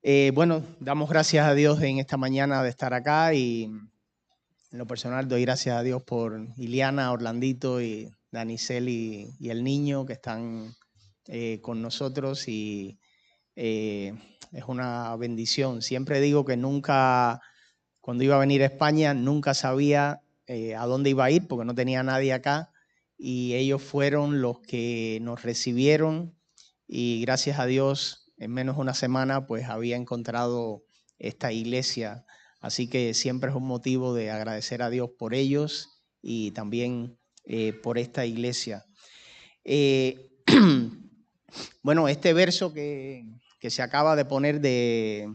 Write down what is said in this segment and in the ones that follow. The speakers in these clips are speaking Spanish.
Bueno, damos gracias a Dios en esta mañana de estar acá y en lo personal doy gracias a Dios por Iliana, Orlandito y Danicel y el niño que están con nosotros y es una bendición. Siempre digo que nunca, cuando iba a venir a España, nunca sabía a dónde iba a ir porque no tenía nadie acá y ellos fueron los que nos recibieron y gracias a Dios en menos de una semana pues había encontrado esta iglesia. Así que siempre es un motivo de agradecer a Dios por ellos y también por esta iglesia. Eh, bueno, este verso que se acaba de poner de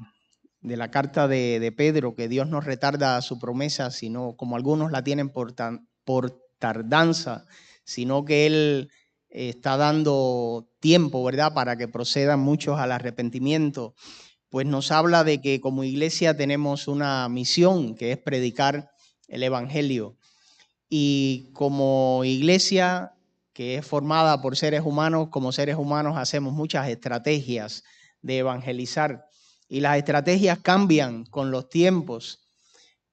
la carta de Pedro, que Dios no retarda su promesa, sino como algunos la tienen por tardanza, sino que Él está dando tiempo, ¿verdad?, para que procedan muchos al arrepentimiento. Pues nos habla de que como iglesia tenemos una misión, que es predicar el Evangelio. Y como iglesia que es formada por seres humanos, como seres humanos hacemos muchas estrategias de evangelizar. Y las estrategias cambian con los tiempos.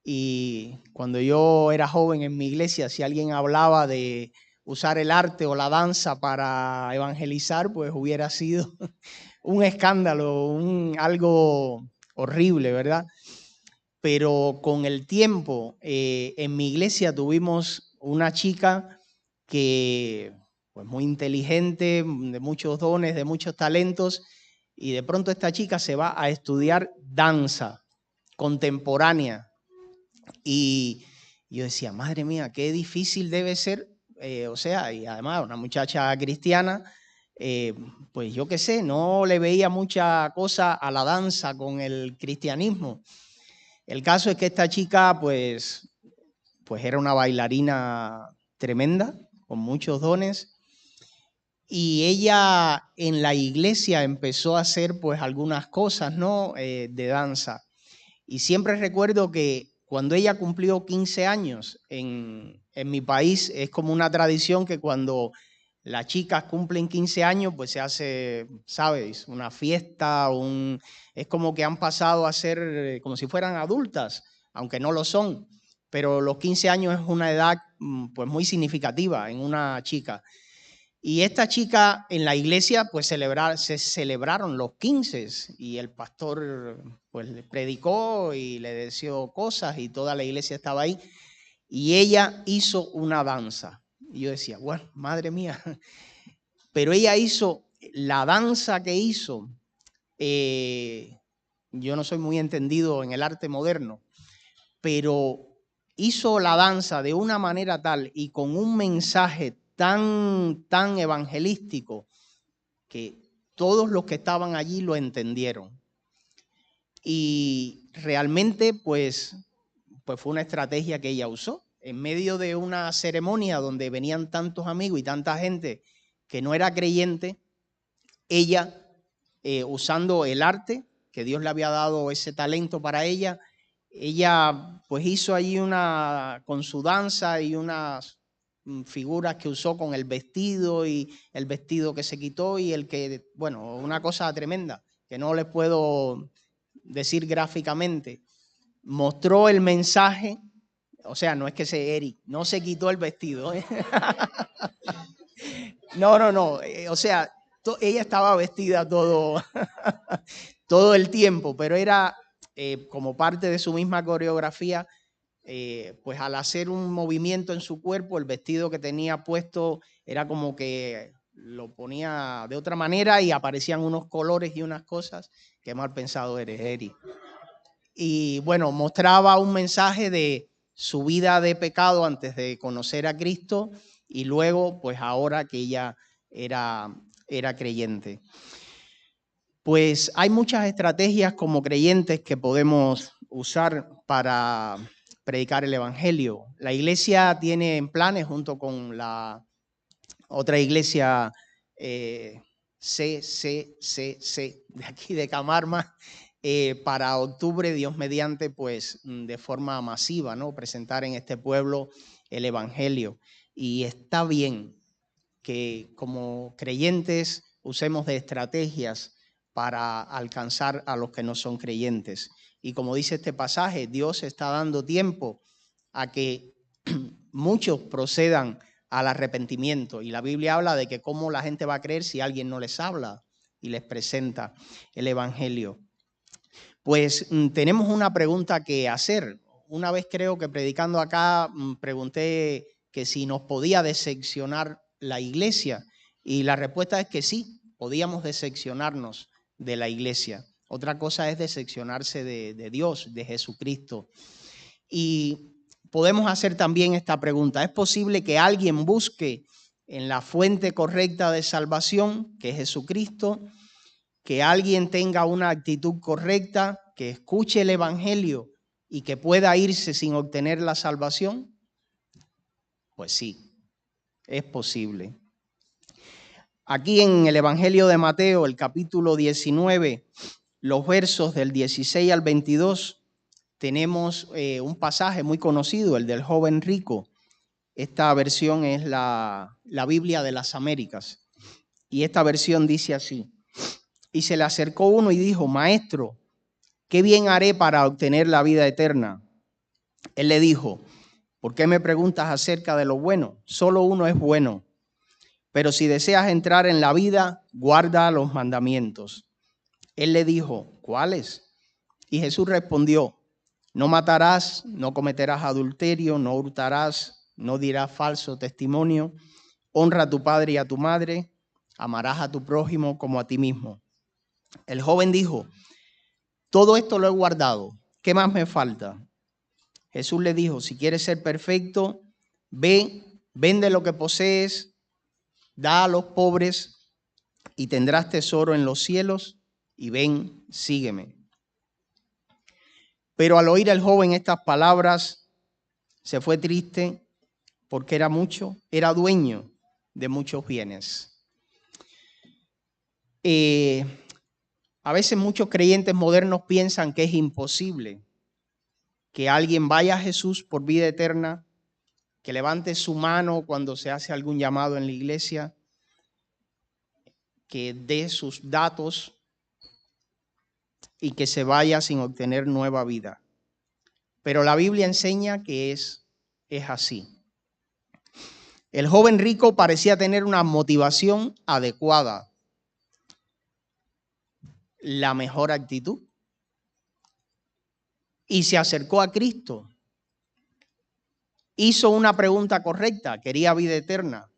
Y cuando yo era joven en mi iglesia, si alguien hablaba de usar el arte o la danza para evangelizar, pues hubiera sido un escándalo, algo horrible, ¿verdad? Pero con el tiempo en mi iglesia tuvimos una chica que pues muy inteligente, de muchos dones, de muchos talentos, y de pronto esta chica se va a estudiar danza contemporánea. Y yo decía, madre mía, qué difícil debe ser, o sea, y además una muchacha cristiana, eh, pues yo qué sé, no le veía mucha cosa a la danza con el cristianismo. El caso es que esta chica, pues era una bailarina tremenda, con muchos dones, y ella en la iglesia empezó a hacer pues algunas cosas, ¿no? De danza. Y siempre recuerdo que cuando ella cumplió 15 años en mi país, es como una tradición que cuando las chicas cumplen 15 años, pues se hace, ¿sabes? Una fiesta, es como que han pasado a ser como si fueran adultas, aunque no lo son. Pero los 15 años es una edad pues muy significativa en una chica. Y esta chica en la iglesia, pues se celebraron los 15 y el pastor pues le predicó y le deseó cosas y toda la iglesia estaba ahí. Y ella hizo una danza. Y yo decía, bueno, madre mía, pero ella hizo la danza que hizo. eh, yo no soy muy entendido en el arte moderno, pero hizo la danza de una manera tal y con un mensaje tan evangelístico que todos los que estaban allí lo entendieron. Y realmente, pues fue una estrategia que ella usó. En medio de una ceremonia donde venían tantos amigos y tanta gente que no era creyente, ella, usando el arte, que Dios le había dado ese talento para ella pues hizo allí con su danza y unas figuras que usó con el vestido y el vestido que se quitó y bueno, una cosa tremenda que no les puedo decir gráficamente. Mostró el mensaje, o sea, no es que Eric no se quitó el vestido, ¿eh? No, o sea, ella estaba vestida todo el tiempo, pero era como parte de su misma coreografía, pues al hacer un movimiento en su cuerpo, el vestido que tenía puesto era como que lo ponía de otra manera y aparecían unos colores y unas cosas. Qué mal pensado eres, Eri. Y bueno, mostraba un mensaje de su vida de pecado antes de conocer a Cristo y luego, pues ahora que ella era creyente. Pues hay muchas estrategias como creyentes que podemos usar para predicar el Evangelio. La iglesia tiene en planes, junto con la otra iglesia CCCC de aquí de Camarma, para octubre, Dios mediante, pues de forma masiva, ¿no? Presentar en este pueblo el Evangelio. Y está bien que como creyentes usemos de estrategias para alcanzar a los que no son creyentes. Y como dice este pasaje, Dios está dando tiempo a que muchos procedan al arrepentimiento. Y la Biblia habla de que cómo la gente va a creer si alguien no les habla y les presenta el evangelio. Pues tenemos una pregunta que hacer. Una vez creo que predicando acá pregunté que si nos podía decepcionar la iglesia, y la respuesta es que sí, podíamos decepcionarnos de la iglesia. Otra cosa es decepcionarse de Dios, de Jesucristo. Y podemos hacer también esta pregunta: ¿es posible que alguien busque en la fuente correcta de salvación, que es Jesucristo, que alguien tenga una actitud correcta, que escuche el evangelio y que pueda irse sin obtener la salvación? Pues sí, es posible. Aquí en el Evangelio de Mateo, el capítulo 19, los versos del 16 al 22, tenemos un pasaje muy conocido, el del joven rico. Esta versión es la Biblia de las Américas. Y esta versión dice así: y se le acercó uno y dijo: Maestro, ¿qué bien haré para obtener la vida eterna? Él le dijo: ¿por qué me preguntas acerca de lo bueno? Solo uno es bueno. Pero si deseas entrar en la vida, guarda los mandamientos. Él le dijo: ¿cuáles? Y Jesús respondió: no matarás, no cometerás adulterio, no hurtarás, no dirás falso testimonio, honra a tu padre y a tu madre, amarás a tu prójimo como a ti mismo. El joven dijo: todo esto lo he guardado, ¿qué más me falta? Jesús le dijo: si quieres ser perfecto, ve, vende lo que posees, da a los pobres y tendrás tesoro en los cielos, y ven, sígueme. Pero al oír el joven estas palabras, se fue triste porque era dueño de muchos bienes. A veces muchos creyentes modernos piensan que es imposible que alguien vaya a Jesús por vida eterna, que levante su mano cuando se hace algún llamado en la iglesia, que dé sus datos y que se vaya sin obtener nueva vida. Pero la Biblia enseña que es así. El joven rico parecía tener una motivación adecuada, la mejor actitud, y se acercó a Cristo. Hizo una pregunta correcta, quería vida eterna,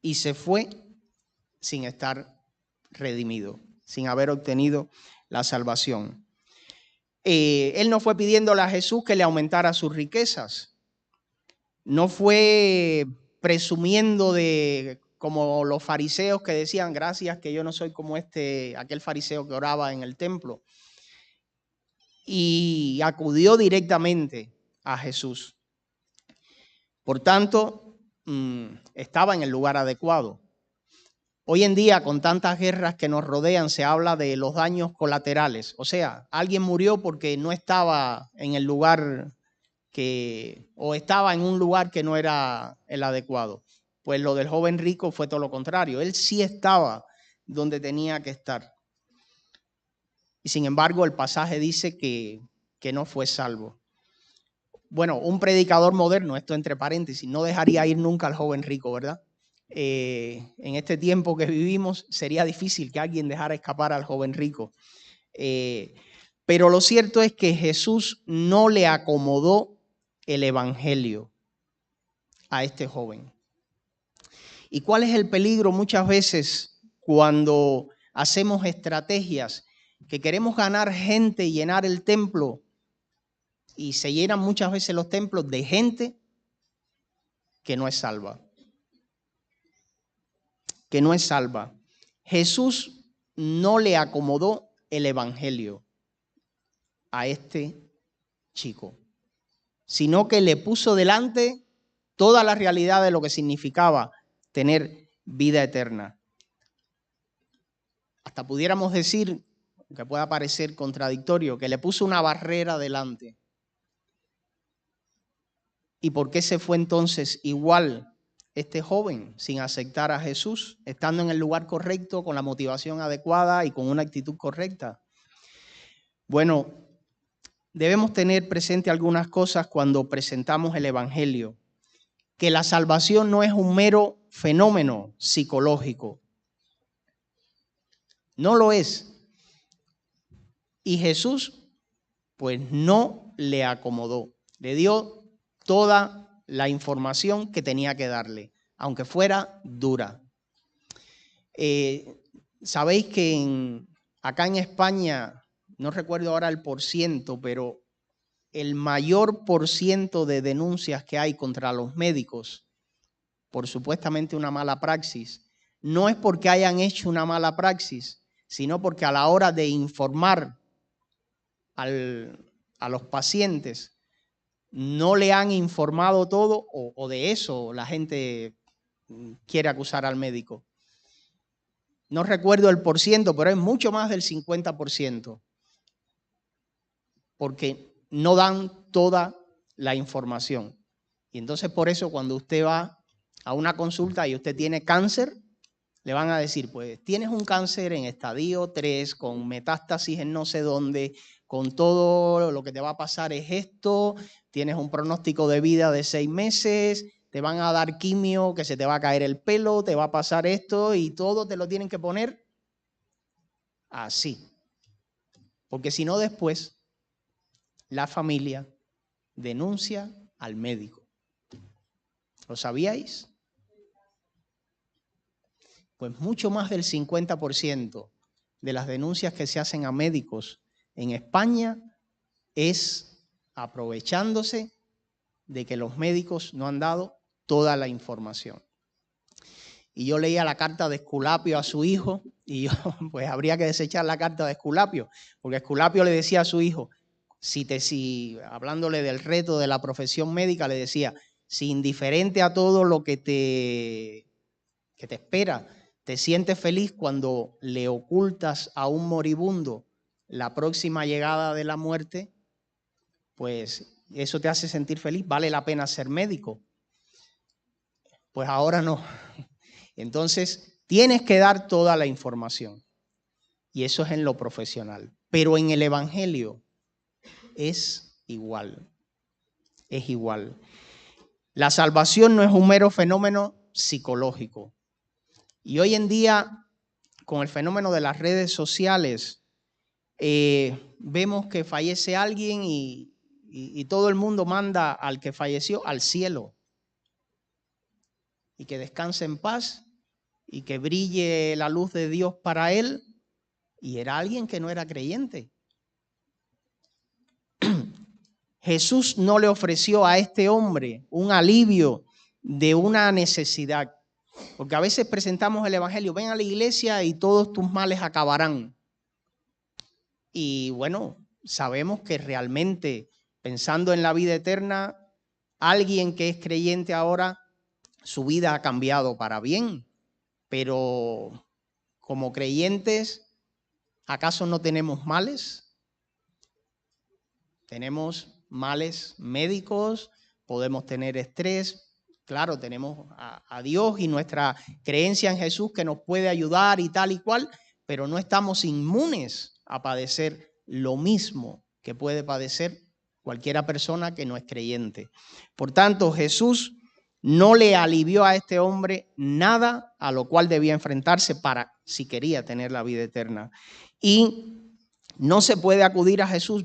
y se fue sin estar redimido, sin haber obtenido la salvación. Él no fue pidiéndole a Jesús que le aumentara sus riquezas, no fue presumiendo de como los fariseos que decían: gracias que yo no soy como aquel fariseo que oraba en el templo, y acudió directamente a Jesús. Por tanto, estaba en el lugar adecuado. Hoy en día, con tantas guerras que nos rodean, se habla de los daños colaterales. O sea, alguien murió porque no estaba en el lugar o estaba en un lugar que no era el adecuado. Pues lo del joven rico fue todo lo contrario. Él sí estaba donde tenía que estar. Y sin embargo, el pasaje dice que no fue salvo. Bueno, un predicador moderno, esto entre paréntesis, no dejaría ir nunca al joven rico, ¿verdad? En este tiempo que vivimos sería difícil que alguien dejara escapar al joven rico. Pero lo cierto es que Jesús no le acomodó el evangelio a este joven. ¿Y cuál es el peligro muchas veces cuando hacemos estrategias que queremos ganar gente y llenar el templo, y se llenan muchas veces los templos de gente que no es salva? Que no es salva. Jesús no le acomodó el evangelio a este chico, sino que le puso delante toda la realidad de lo que significaba tener vida eterna. Hasta pudiéramos decir, que pueda parecer contradictorio, que le puso una barrera delante. ¿Y por qué se fue entonces igual este joven sin aceptar a Jesús, estando en el lugar correcto, con la motivación adecuada y con una actitud correcta? Bueno, debemos tener presente algunas cosas cuando presentamos el Evangelio, que la salvación no es un mero fenómeno psicológico. No lo es. Y Jesús, pues no le acomodó. Le dio toda la información que tenía que darle, aunque fuera dura. Sabéis que acá en España, no recuerdo ahora el porciento, pero el mayor porciento de denuncias que hay contra los médicos por supuestamente una mala praxis, no es porque hayan hecho una mala praxis, sino porque a la hora de informar a los pacientes no le han informado todo, o de eso la gente quiere acusar al médico. No recuerdo el porciento, pero es mucho más del 50%, porque no dan toda la información. Y entonces por eso cuando usted va a una consulta y usted tiene cáncer, le van a decir, pues tienes un cáncer en estadio 3 con metástasis en no sé dónde, con todo lo que te va a pasar es esto, tienes un pronóstico de vida de 6 meses, te van a dar quimio, que se te va a caer el pelo, te va a pasar esto y todo te lo tienen que poner así. Porque si no después la familia denuncia al médico. ¿Lo sabíais? Pues mucho más del 50% de las denuncias que se hacen a médicos en España es aprovechándose de que los médicos no han dado toda la información. Y yo leía la carta de Esculapio a su hijo y yo, pues habría que desechar la carta de Esculapio, porque Esculapio le decía a su hijo, hablándole del reto de la profesión médica, le decía, si indiferente a todo lo que te espera, te sientes feliz cuando le ocultas a un moribundo la próxima llegada de la muerte, pues eso te hace sentir feliz, vale la pena ser médico. Pues ahora no. Entonces, tienes que dar toda la información. Y eso es en lo profesional. Pero en el Evangelio es igual. Es igual. La salvación no es un mero fenómeno psicológico. Y hoy en día, con el fenómeno de las redes sociales, vemos que fallece alguien y todo el mundo manda al que falleció al cielo. Y que descanse en paz y que brille la luz de Dios para él. Y era alguien que no era creyente. Jesús no le ofreció a este hombre un alivio de una necesidad. Porque a veces presentamos el Evangelio, ven a la iglesia y todos tus males acabarán. Y bueno, sabemos que realmente, pensando en la vida eterna, alguien que es creyente ahora, su vida ha cambiado para bien. Pero como creyentes, ¿acaso no tenemos males? Tenemos males médicos, podemos tener estrés. Claro, tenemos a Dios y nuestra creencia en Jesús que nos puede ayudar y tal y cual, pero no estamos inmunes a padecer lo mismo que puede padecer cualquiera persona que no es creyente. Por tanto, Jesús no le alivió a este hombre nada a lo cual debía enfrentarse si quería tener la vida eterna. Y no se puede acudir a Jesús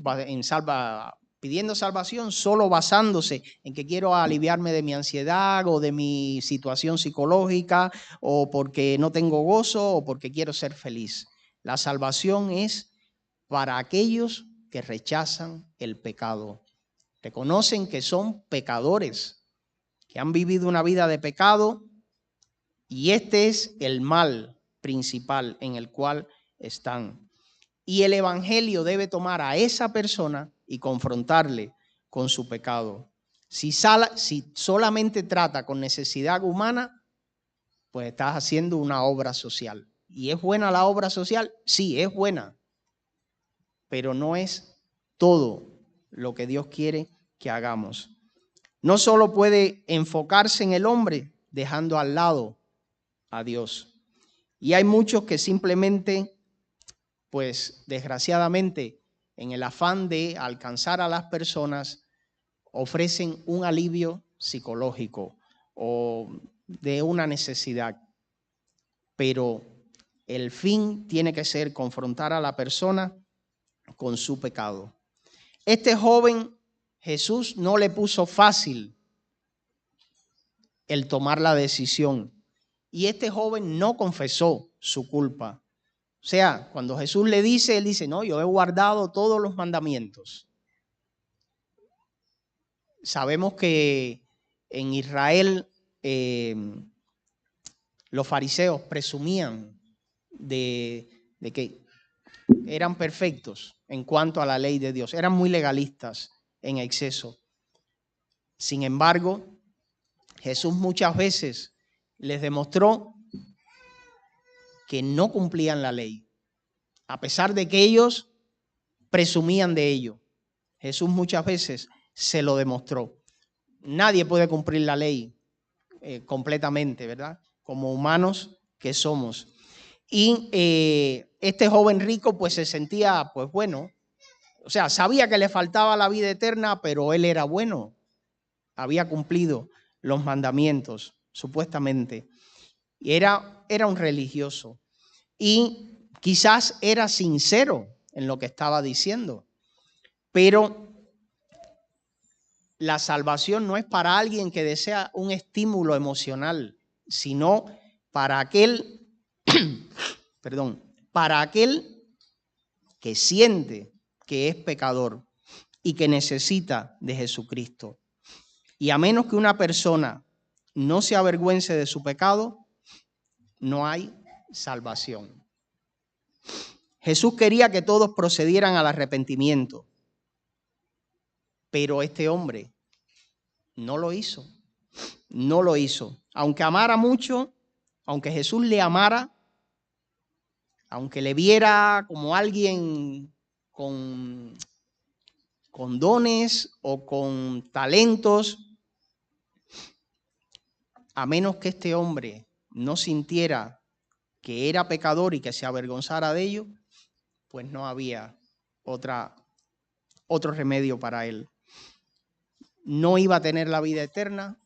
pidiendo salvación solo basándose en que quiero aliviarme de mi ansiedad o de mi situación psicológica o porque no tengo gozo o porque quiero ser feliz. La salvación es para aquellos que rechazan el pecado, reconocen que son pecadores, que han vivido una vida de pecado y este es el mal principal en el cual están. Y el Evangelio debe tomar a esa persona y confrontarle con su pecado. Si solamente trata con necesidad humana, pues estás haciendo una obra social. ¿Y es buena la obra social? Sí, es buena, pero no es todo lo que Dios quiere que hagamos. No solo puede enfocarse en el hombre, dejando al lado a Dios. Y hay muchos que simplemente, pues desgraciadamente, en el afán de alcanzar a las personas, ofrecen un alivio psicológico o de una necesidad. Pero el fin tiene que ser confrontar a la persona con su pecado. Este joven, Jesús no le puso fácil el tomar la decisión. Y este joven no confesó su culpa. O sea, cuando Jesús le dice, él dice, no, yo he guardado todos los mandamientos. Sabemos que en Israel los fariseos presumían de que eran perfectos en cuanto a la ley de Dios. Eran muy legalistas en exceso. Sin embargo, Jesús muchas veces les demostró que no cumplían la ley, a pesar de que ellos presumían de ello. Jesús muchas veces se lo demostró. Nadie puede cumplir la ley completamente, ¿verdad? Como humanos que somos. Y este joven rico pues se sentía, pues bueno, o sea, sabía que le faltaba la vida eterna, pero él era bueno. Había cumplido los mandamientos, supuestamente. Y era un religioso. Y quizás era sincero en lo que estaba diciendo. Pero la salvación no es para alguien que desea un estímulo emocional, sino para aquel, para aquel que siente que es pecador y que necesita de Jesucristo. Y a menos que una persona no se avergüence de su pecado, no hay salvación. Jesús quería que todos procedieran al arrepentimiento, pero este hombre no lo hizo. No lo hizo. Aunque amara mucho, aunque Jesús le amara, aunque le viera como alguien con dones o con talentos, a menos que este hombre no sintiera que era pecador y que se avergonzara de ello, pues no había otro remedio para él. No iba a tener la vida eterna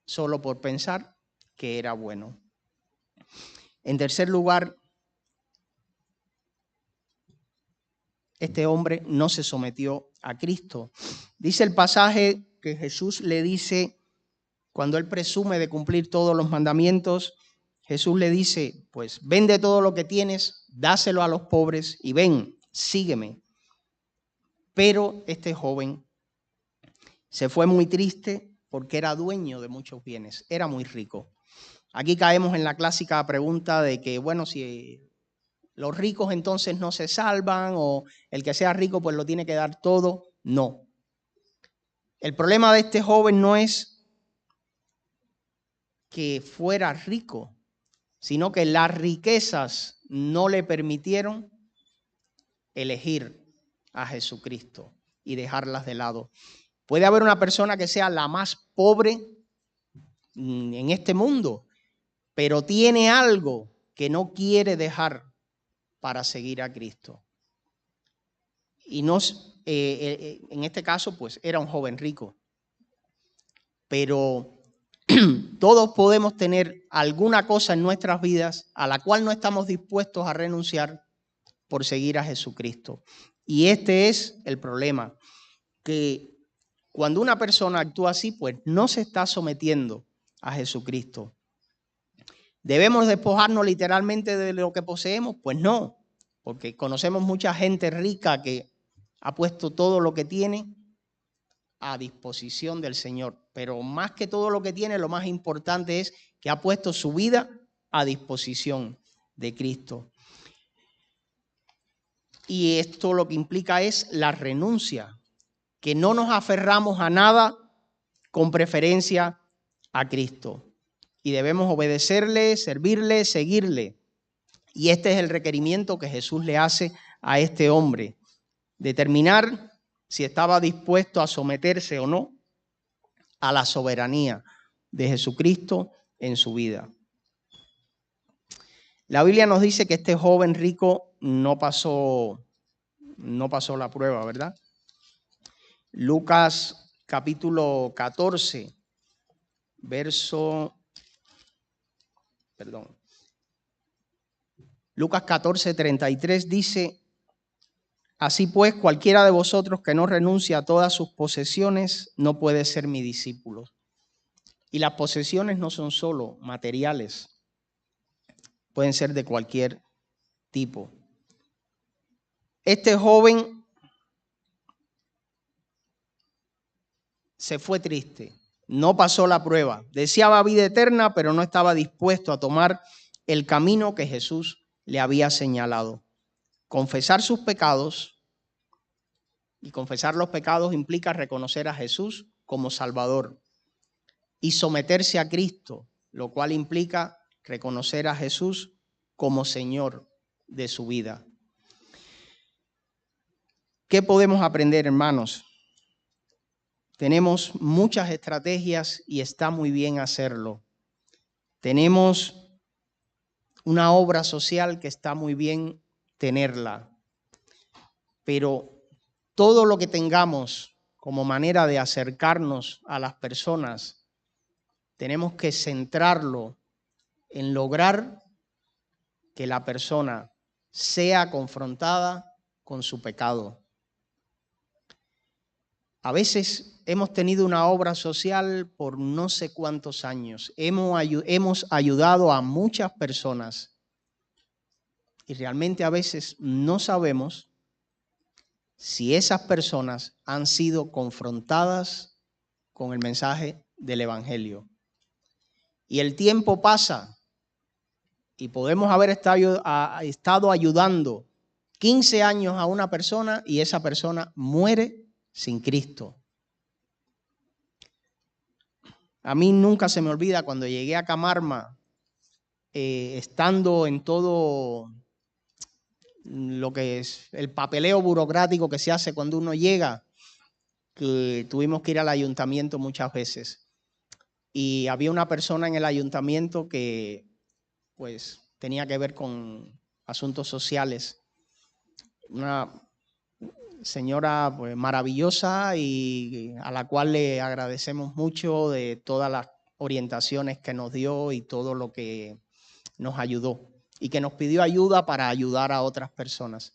solo por pensar que era bueno. En tercer lugar, este hombre no se sometió a Cristo. Dice el pasaje que Jesús le dice, cuando él presume de cumplir todos los mandamientos, Jesús le dice, pues vende todo lo que tienes, dáselo a los pobres y ven, sígueme. Pero este joven se fue muy triste porque era dueño de muchos bienes, era muy rico. Aquí caemos en la clásica pregunta de que, bueno, si los ricos entonces no se salvan o el que sea rico pues lo tiene que dar todo. No. El problema de este joven no es que fuera rico, sino que las riquezas no le permitieron elegir a Jesucristo y dejarlas de lado. Puede haber una persona que sea la más pobre en este mundo, pero tiene algo que no quiere dejar para seguir a Cristo. Y no, en este caso, pues era un joven rico. Pero todos podemos tener alguna cosa en nuestras vidas a la cual no estamos dispuestos a renunciar por seguir a Jesucristo. Y este es el problema, que cuando una persona actúa así, pues no se está sometiendo a Jesucristo. ¿Debemos despojarnos literalmente de lo que poseemos? Pues no, porque conocemos mucha gente rica que ha puesto todo lo que tiene a disposición del Señor. Pero más que todo lo que tiene, lo más importante es que ha puesto su vida a disposición de Cristo. Y esto lo que implica es la renuncia, que no nos aferramos a nada con preferencia a Cristo. Y debemos obedecerle, servirle, seguirle. Y este es el requerimiento que Jesús le hace a este hombre. Determinar si estaba dispuesto a someterse o no a la soberanía de Jesucristo en su vida. La Biblia nos dice que este joven rico no pasó la prueba, ¿verdad? Lucas capítulo 14, Lucas 14, 33 dice: así pues, cualquiera de vosotros que no renuncie a todas sus posesiones no puede ser mi discípulo. Y las posesiones no son solo materiales, pueden ser de cualquier tipo. Este joven se fue triste, no pasó la prueba, deseaba vida eterna, pero no estaba dispuesto a tomar el camino que Jesús le había señalado. Confesar sus pecados, y confesar los pecados implica reconocer a Jesús como Salvador, y someterse a Cristo, lo cual implica reconocer a Jesús como Señor de su vida. ¿Qué podemos aprender, hermanos? Tenemos muchas estrategias y está muy bien hacerlo. Tenemos una obra social que está muy bien tenerla, pero todo lo que tengamos como manera de acercarnos a las personas, tenemos que centrarlo en lograr que la persona sea confrontada con su pecado. A veces hemos tenido una obra social por no sé cuántos años. Hemos ayudado a muchas personas y realmente a veces no sabemos si esas personas han sido confrontadas con el mensaje del Evangelio. Y el tiempo pasa y podemos haber estado ayudando 15 años a una persona y esa persona muere sin Cristo. A mí nunca se me olvida cuando llegué a Camarma, estando en todo lo que es el papeleo burocrático que se hace cuando uno llega, que tuvimos que ir al ayuntamiento muchas veces. Y había una persona en el ayuntamiento que pues tenía que ver con asuntos sociales. Una señora pues maravillosa y a la cual le agradecemos mucho de todas las orientaciones que nos dio y todo lo que nos ayudó y que nos pidió ayuda para ayudar a otras personas.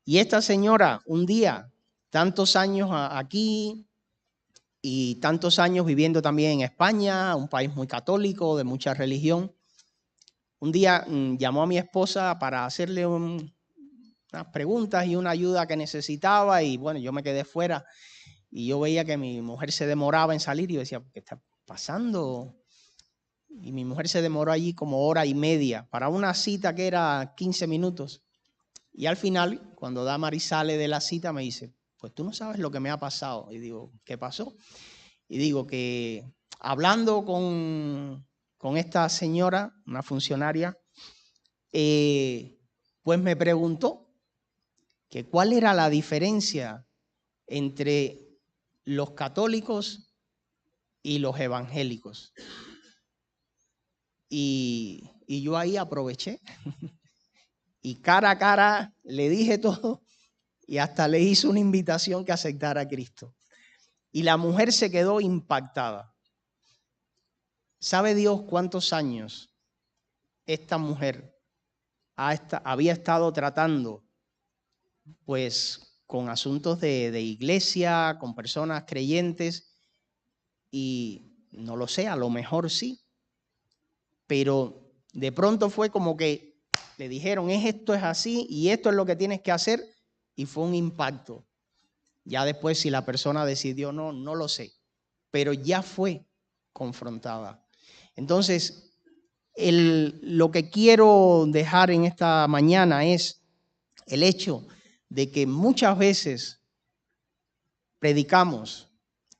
Y esta señora, un día, tantos años aquí y tantos años viviendo también en España, un país muy católico, de mucha religión, un día llamó a mi esposa para hacerle unas preguntas y una ayuda que necesitaba y bueno, yo me quedé fuera y yo veía que mi mujer se demoraba en salir y yo decía, ¿qué está pasando? Y mi mujer se demoró allí como hora y media para una cita que era 15 minutos. Y al final, cuando Damaris sale de la cita, me dice, pues tú no sabes lo que me ha pasado. Y digo, ¿qué pasó? Y digo que hablando con esta señora, una funcionaria, pues me preguntó que cuál era la diferencia entre los católicos y los evangélicos. Y yo ahí aproveché y cara a cara le dije todo y hasta le hice una invitación que aceptara a Cristo. Y la mujer se quedó impactada. ¿Sabe Dios cuántos años esta mujer había estado tratando pues con asuntos de iglesia, con personas creyentes? Y no lo sé, a lo mejor sí, pero de pronto fue como que le dijeron, esto es así y esto es lo que tienes que hacer, y fue un impacto. Ya después si la persona decidió no lo sé, pero ya fue confrontada. Entonces, lo que quiero dejar en esta mañana es el hecho de que muchas veces predicamos,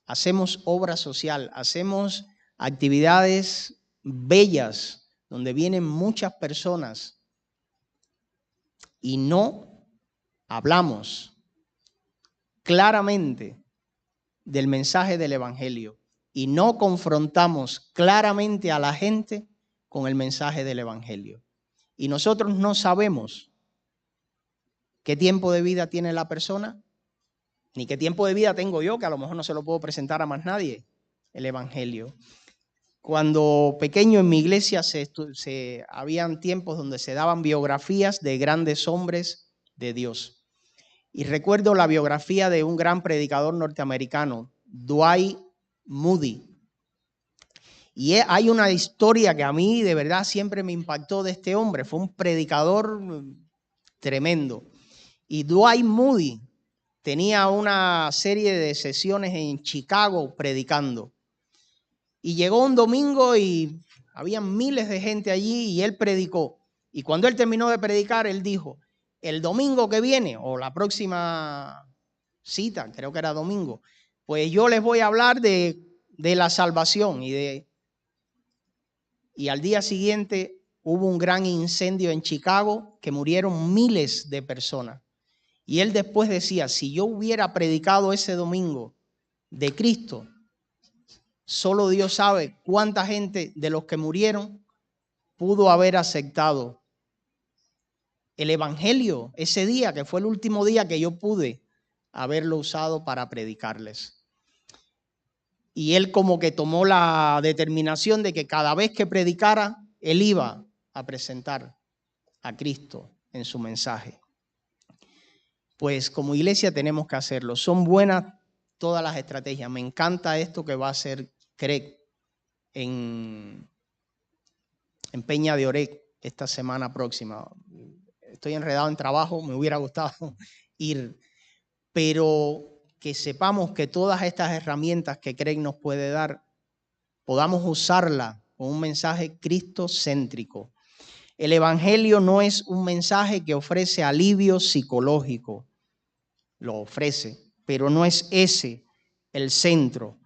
hacemos obra social, hacemos actividades bellas donde vienen muchas personas y no hablamos claramente del mensaje del Evangelio. y no confrontamos claramente a la gente con el mensaje del evangelio. Y nosotros no sabemos qué tiempo de vida tiene la persona, ni qué tiempo de vida tengo yo, que a lo mejor no se lo puedo presentar a más nadie, el evangelio. Cuando pequeño en mi iglesia habían tiempos donde se daban biografías de grandes hombres de Dios. Y recuerdo la biografía de un gran predicador norteamericano, Dwight Moody. Y hay una historia que a mí de verdad siempre me impactó de este hombre. Fue un predicador tremendo. Y Dwight Moody tenía una serie de sesiones en Chicago predicando. Y llegó un domingo y habían miles de gente allí y él predicó. Y cuando él terminó de predicar, él dijo, el domingo que viene, o la próxima cita, creo que era domingo, pues yo les voy a hablar de la salvación. Y al día siguiente hubo un gran incendio en Chicago que murieron miles de personas. Y él después decía, si yo hubiera predicado ese domingo de Cristo, solo Dios sabe cuánta gente de los que murieron pudo haber aceptado el evangelio ese día, que fue el último día que yo pude haberlo usado para predicarles. Y él como que tomó la determinación de que cada vez que predicara, él iba a presentar a Cristo en su mensaje. Pues como iglesia tenemos que hacerlo. Son buenas todas las estrategias. Me encanta esto que va a hacer Craig en Peña de Oreg esta semana próxima. Estoy enredado en trabajo, me hubiera gustado ir, pero que sepamos que todas estas herramientas que Craig nos puede dar, podamos usarlas con un mensaje cristocéntrico. El evangelio no es un mensaje que ofrece alivio psicológico, lo ofrece, pero no es ese el centro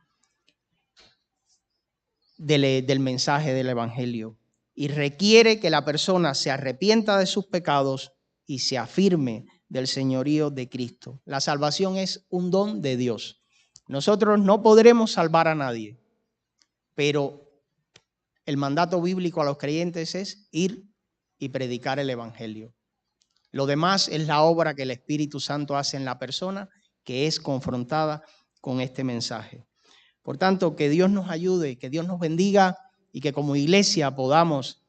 del mensaje del evangelio. Y requiere que la persona se arrepienta de sus pecados y se afirme del señorío de Cristo. La salvación es un don de Dios. Nosotros no podremos salvar a nadie, pero el mandato bíblico a los creyentes es ir y predicar el evangelio. Lo demás es la obra que el Espíritu Santo hace en la persona que es confrontada con este mensaje. Por tanto, que Dios nos ayude, que Dios nos bendiga y que como iglesia podamos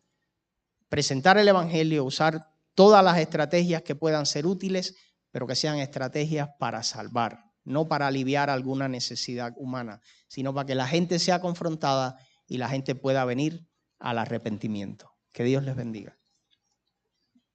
presentar el evangelio, usar todas las estrategias que puedan ser útiles, pero que sean estrategias para salvar, no para aliviar alguna necesidad humana, sino para que la gente sea confrontada y la gente pueda venir al arrepentimiento. Que Dios les bendiga.